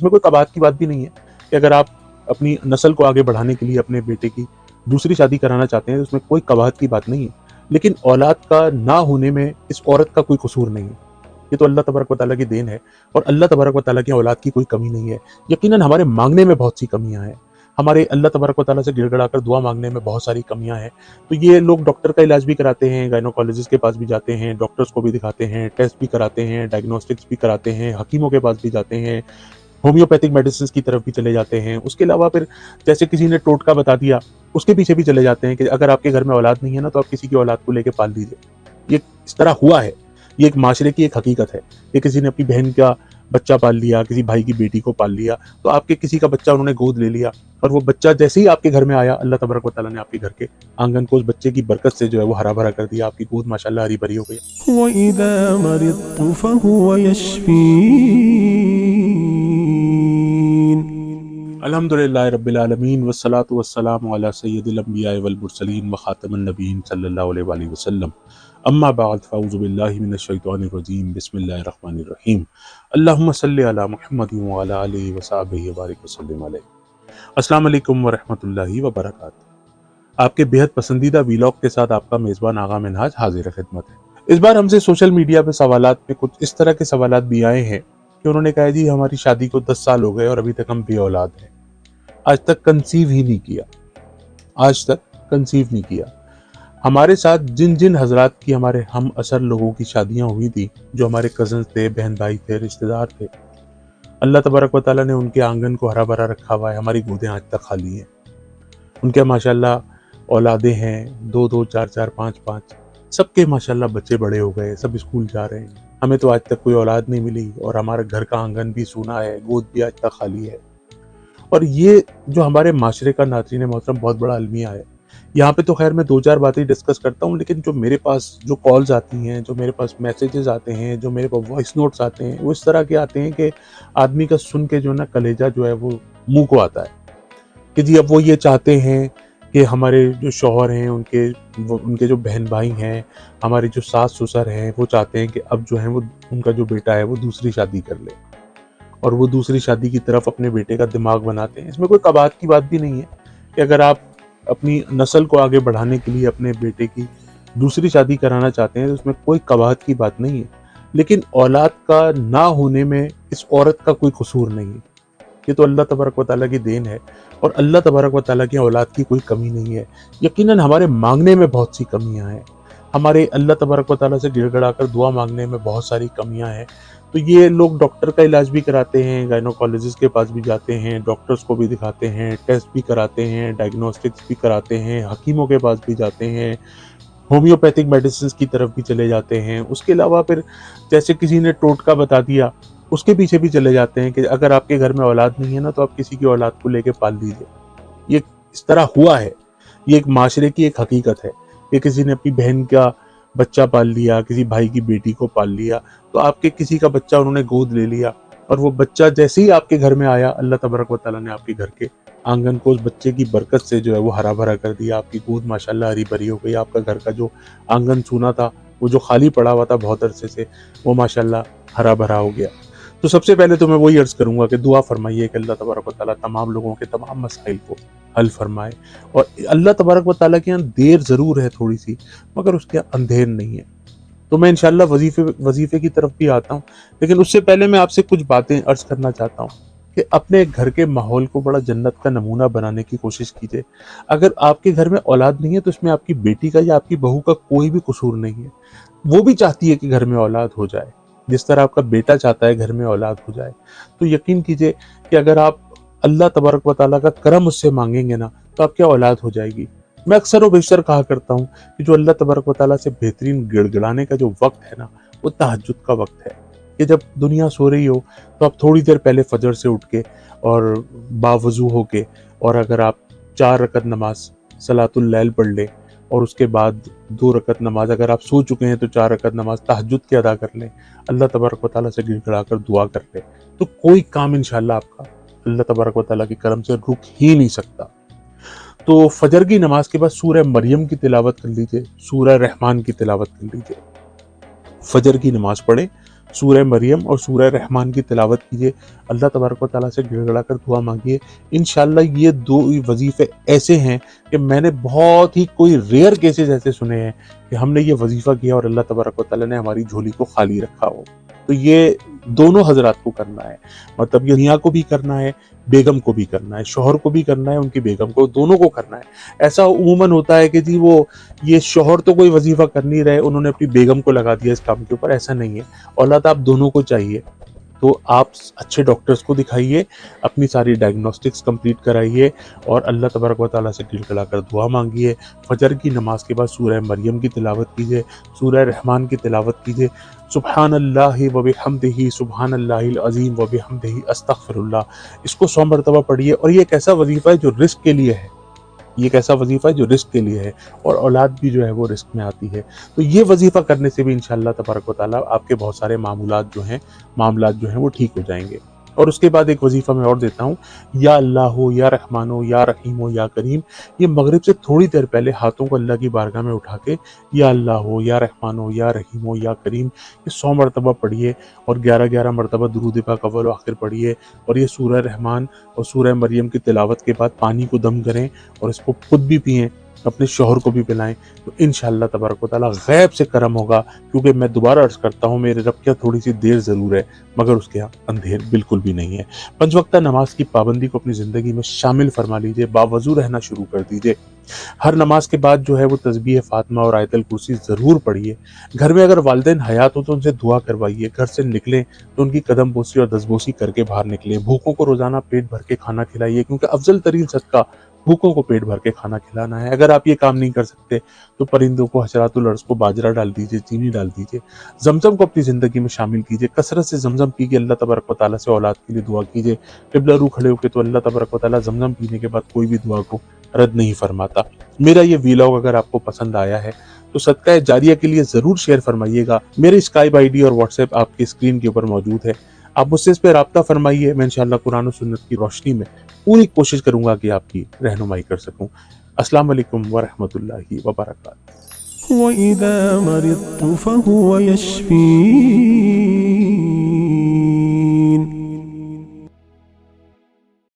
इसमें कोई कबाहत की बात भी नहीं है कि अगर आप अपनी नस्ल को आगे बढ़ाने के लिए अपने बेटे की दूसरी शादी कराना चाहते हैं तो उसमें कोई कबाहत की बात नहीं है। लेकिन औलाद का ना होने में इस औरत का कोई कसूर नहीं है। ये तो अल्लाह तबारक व तआला की देन है और अल्लाह तबारक व तआला की औलाद की कोई कमी नहीं है। यकीनन हमारे मांगने में बहुत सी कमियां हैं, हमारे अल्लाह तबारक व तआला से गिड़गिड़ाकर दुआ मांगने में बहुत सारी कमियां हैं। तो ये लोग डॉक्टर का इलाज भी कराते हैं, गायनोकोलॉजिस्ट के पास भी जाते हैं, डॉक्टर्स को भी दिखाते हैं, टेस्ट भी कराते हैं, डायग्नोस्टिक्स भी कराते हैं, हकीमों के पास भी जाते हैं, होम्योपैथिक मेडिसिन की तरफ भी चले जाते हैं। उसके अलावा फिर जैसे किसी ने टोटका बता दिया उसके पीछे भी चले जाते हैं कि अगर आपके घर में औलाद नहीं है ना तो आप किसी की औलाद को लेके पाल लीजिए। ये इस तरह हुआ है, ये एक माशरे की एक हकीकत है। ये किसी ने अपनी बहन का बच्चा पाल लिया, किसी भाई की बेटी को पाल लिया, तो आपके किसी का बच्चा उन्होंने गोद ले लिया और वो बच्चा जैसे ही आपके घर में आया अल्लाह तबारक व तआला ने आपके घर के आंगन को उस बच्चे की बरकत से जो है वो हरा भरा कर दिया, आपकी गोद माशाल्लाह हरी भरी हो गई। وَإِذَا مَرِضْتُ فَهُوَ يَشْفِينِ अल्हम्दुलिल्लाह रब्बिल आलमीन वस्सलातु वस्सलामु अला सय्यिदिल अंबिया'i वल मुरसलीन व खातमिन नबिय्यीन सल्लल्लाहु अलैहि वसल्लम। अम्मा बाद फ़अऊज़ु बिल्लाहि मिनश शैतानिर रजीम बिस्मिल्लाहिर रहमानिर रहीम। अल्लाहुम्मा सल्लि अला मुहम्मदिन व अला आलिहि व सहबिहि व बारिक वसल्लिम अलैहि। अस्सलामु अलैकुम व रहमतुल्लाहि व बरकातुहू। आपके बेहद पसंदीदा वीलॉग के साथ आपका मेज़बान आगा मिनहाज हाजिर खिदमत है। इस बार हमसे सोशल मीडिया पे सवालात में कुछ इस तरह के सवालात भी आए हैं कि उन्होंने कहा जी हमारी शादी को 10 साल हो गए और अभी तक हम बे औलाद हैं, आज तक कंसीव ही नहीं किया, आज तक कंसीव नहीं किया। हमारे साथ जिन जिन हजरात की हमारे हम असर लोगों की शादियां हुई थी, जो हमारे कजन थे, बहन भाई थे, रिश्तेदार थे, अल्लाह तबारक व तआला ने उनके आंगन को हरा भरा रखा हुआ है। हमारी गोदें आज तक खाली हैं। उनके माशाल्लाह औलादे हैं, 2-2, 4-4, 5-5, सबके माशाल्लाह बच्चे बड़े हो गए, सब स्कूल जा रहे हैं। हमें तो आज तक कोई औलाद नहीं मिली और हमारे घर का आंगन भी सूना है, गोद भी आज तक खाली है। और ये जो हमारे माशरे का नाज़रीन मोहतरम बहुत बड़ा अलमिया है। यहाँ पे तो खैर मैं 2-4 बातें डिस्कस करता हूँ, लेकिन जो मेरे पास जो कॉल्स आती हैं, जो मेरे पास मैसेजेस आते हैं, जो मेरे पास वॉइस नोट्स आते हैं, वो इस तरह के आते हैं कि आदमी का सुन के जो ना कलेजा जो है वो मुंह को आता है कि जी अब वो ये चाहते हैं कि हमारे जो शौहर हैं उनके जो बहन भाई हैं, हमारे जो सास ससुर हैं, वो चाहते हैं कि अब जो है वो उनका जो बेटा है वो दूसरी शादी कर ले और वो दूसरी शादी की तरफ अपने बेटे का दिमाग बनाते हैं। इसमें कोई कबाहत की बात भी नहीं है कि अगर आप अपनी नस्ल को आगे बढ़ाने के लिए अपने बेटे की दूसरी शादी कराना चाहते हैं तो उसमें कोई कबाहत की बात नहीं है। लेकिन औलाद का ना होने में इस औरत का कोई कसूर नहीं है। ये तो अल्लाह तबारक व तआला की देन है और अल्लाह तबारक व तआला की औलाद की कोई कमी नहीं है। यकीनन हमारे मांगने में बहुत सी कमियां हैं, हमारे अल्लाह तबारक व तआला से गिड़गिड़ाकर दुआ मांगने में बहुत सारी कमियां हैं। तो ये लोग डॉक्टर का इलाज भी कराते हैं, गायनोकोलॉजिस्ट के पास भी जाते हैं, डॉक्टर्स को भी दिखाते हैं, टेस्ट भी कराते हैं, डायग्नोस्टिक्स भी कराते हैं, हकीमों के पास भी जाते हैं, होम्योपैथिक मेडिसिन की तरफ भी चले जाते हैं। उसके अलावा फिर जैसे किसी ने टोटका बता दिया उसके पीछे भी चले जाते हैं कि अगर आपके घर में औलाद नहीं है ना तो आप किसी की औलाद को लेके पाल लीजिए। ये इस तरह हुआ है, ये एक माशरे की एक हकीकत है कि किसी ने अपनी बहन का बच्चा पाल लिया, किसी भाई की बेटी को पाल लिया, तो आपके किसी का बच्चा उन्होंने गोद ले लिया और वो बच्चा जैसे ही आपके घर में आया अल्लाह तबारक व तआला ने आपके घर के आंगन को उस बच्चे की बरकत से जो है वो हरा भरा कर दिया, आपकी गोद माशाल्लाह हरी भरी हो गई। आपका घर का जो आंगन सूना था, वो जो खाली पड़ा हुआ था बहुत अरसे से, वो माशाल्लाह हरा भरा हो गया। तो सबसे पहले तो मैं वही अर्ज़ करूंगा कि दुआ फरमाइए कि अल्लाह तबारक व तआला तमाम लोगों के तमाम मसाइल को हल फरमाए। और अल्लाह तबारक व तआला के यहाँ देर ज़रूर है थोड़ी सी, मगर उसके यहाँ अंधेर नहीं है। तो मैं इंशाल्लाह वजीफे की तरफ भी आता हूँ, लेकिन उससे पहले मैं आपसे कुछ बातें अर्ज़ करना चाहता हूँ कि अपने घर के माहौल को बड़ा जन्नत का नमूना बनाने की कोशिश कीजिए। अगर आपके घर में औलाद नहीं है तो इसमें आपकी बेटी का या आपकी बहू का कोई भी कसूर नहीं है। वो भी चाहती है कि घर में औलाद हो जाए, जिस तरह आपका बेटा चाहता है घर में औलाद हो जाए। तो यकीन कीजिए कि अगर आप अल्लाह तबारक व तआला का करम उससे मांगेंगे ना तो आपकी औलाद हो जाएगी। मैं अक्सर व बेशतर कहा करता हूँ कि जो अल्लाह तबारक व तआला से बेहतरीन गिड़गिड़ाने का जो वक्त है ना, वो तहज्जुद का वक्त है कि जब दुनिया सो रही हो तो आप थोड़ी देर पहले फजर से उठ के और बावजू हो के और अगर आप 4 रकत नमाज सलातुल लैल पढ़ लें और उसके बाद 2 रकत नमाज, अगर आप सो चुके हैं तो 4 रकत नमाज तहज्जुद की अदा कर लें, अल्लाह तबारक व तआला से गिड़गिड़ाकर दुआ कर लें, तो कोई काम इंशाल्लाह आपका अल्लाह तबारक व तआला के करम से रुक ही नहीं सकता। तो फजर की नमाज के बाद सूरह मरियम की तिलावत कर लीजिए, सूरह रहमान की तिलावत कर लीजिए। फजर की नमाज पढ़ें, سورہ مریم اور سورہ رحمان کی تلاوت کیجیے، اللہ تبارک و تعالیٰ سے گڑ گڑا کر دعا مانگیے۔ انشاءاللہ یہ دو وظیفے ایسے ہیں کہ میں نے بہت ہی کوئی ریئر کیسز ایسے سنے ہیں کہ ہم نے یہ وظیفہ کیا اور اللہ تبارک و تعالیٰ نے ہماری جھولی کو خالی رکھا ہو۔ تو یہ دونوں حضرات کو کرنا ہے، مطلب یہ میاں کو بھی کرنا ہے، بیگم کو بھی کرنا ہے، شوہر کو بھی کرنا ہے، ان کی بیگم کو، دونوں کو کرنا ہے۔ ایسا عموماً ہوتا ہے کہ جی وہ یہ شوہر تو کوئی وظیفہ کر نہیں رہے، انہوں نے اپنی بیگم کو لگا دیا اس کام کے اوپر، ایسا نہیں ہے۔ اولاد آپ دونوں کو چاہیے، تو آپ اچھے ڈاکٹرز کو دکھائیے، اپنی ساری ڈائگنوسٹکس کمپلیٹ کرائیے اور اللہ تبارک و تعالیٰ سے گڑ گڑا کر دعا مانگیے۔ فجر کی نماز کے بعد سورہ مریم کی تلاوت کیجیے، سورہ رحمان کی تلاوت کیجیے، سبحان اللہ و بحمدہ سبحان اللہ العظیم و بحمدہ استغفر اللہ، اس کو 100 مرتبہ پڑھیے۔ اور یہ ایک ایسا وظیفہ ہے جو رزق کے لیے ہے، یہ ایک ایسا وظیفہ ہے جو رزق کے لیے ہے، اور اولاد بھی جو ہے وہ رزق میں آتی ہے۔ تو یہ وظیفہ کرنے سے بھی انشاءاللہ تبارک و تعالیٰ آپ کے بہت سارے معاملات جو ہیں وہ ٹھیک ہو جائیں گے۔ اور اس کے بعد ایک وظیفہ میں اور دیتا ہوں، یا اللہ ہو، یا رحمان ہو، یا رحیم ہو، یا کریم، یہ مغرب سے تھوڑی دیر پہلے ہاتھوں کو اللہ کی بارگاہ میں اٹھا کے یا اللہ ہو، یا رحمان ہو، یا رحیم ہو، یا کریم، یہ 100 مرتبہ پڑھیے اور 11 مرتبہ درود پاک اول و آخر پڑھیے، اور یہ سورہ رحمان اور سورہ مریم کی تلاوت کے بعد پانی کو دم کریں اور اس کو خود بھی پئیں، اپنے شوہر کو بھی پلائیں، تو انشاءاللہ تبارک و تعالیٰ غیب سے کرم ہوگا۔ کیونکہ میں دوبارہ عرض کرتا ہوں، میرے رب کے یہاں تھوڑی سی دیر ضرور ہے مگر اس کے یہاں اندھیر بالکل بھی نہیں ہے۔ 5 وقتہ نماز کی پابندی کو اپنی زندگی میں شامل فرما لیجئے، باوضو رہنا شروع کر دیجئے۔ ہر نماز کے بعد جو ہے وہ تسبیح فاطمہ اور آیت الکرسی ضرور پڑھیے۔ گھر میں اگر والدین حیات ہو تو ان سے دعا کروائیے، گھر سے نکلیں تو ان کی قدم بوسی اور دستبوسی کر کے باہر نکلیں۔ بھوکوں کو روزانہ پیٹ بھر کے کھانا کھلائیے، کیونکہ افضل ترین صدقہ بھوکوں کو پیٹ بھر کے کھانا کھلانا ہے۔ اگر آپ یہ کام نہیں کر سکتے تو پرندوں کو، حشرات الارض کو باجرہ ڈال دیجئے، چینی ڈال دیجئے۔ زمزم کو اپنی زندگی میں شامل کیجئے، کثرت سے زمزم پی کے اللہ تبارک و تعالیٰ سے اولاد کے لیے دعا کیجئے۔ قبلہ رو کھڑے ہو کے تو اللہ تبارک و تعالیٰ زمزم پینے کے بعد کوئی بھی دعا کو رد نہیں فرماتا۔ میرا یہ ویلاگ اگر آپ کو پسند آیا ہے تو صدقہ جاریہ کے لیے ضرور شیئر فرمائیے گا۔ میری اسکائپ آئی ڈی اور واٹس ایپ آپ کی اسکرین کے اوپر موجود ہے، آپ مجھ سے اس پہ رابطہ فرمائیے۔ میں انشاءاللہ قرآن و سنت کی روشنی میں پوری کوشش کروں گا کہ آپ کی رہنمائی کر سکوں۔ السلام علیکم ورحمۃ اللہ وبرکاتہ۔ وَإِذَا مَرِضْتُ فَهُوَ يَشْفِينِ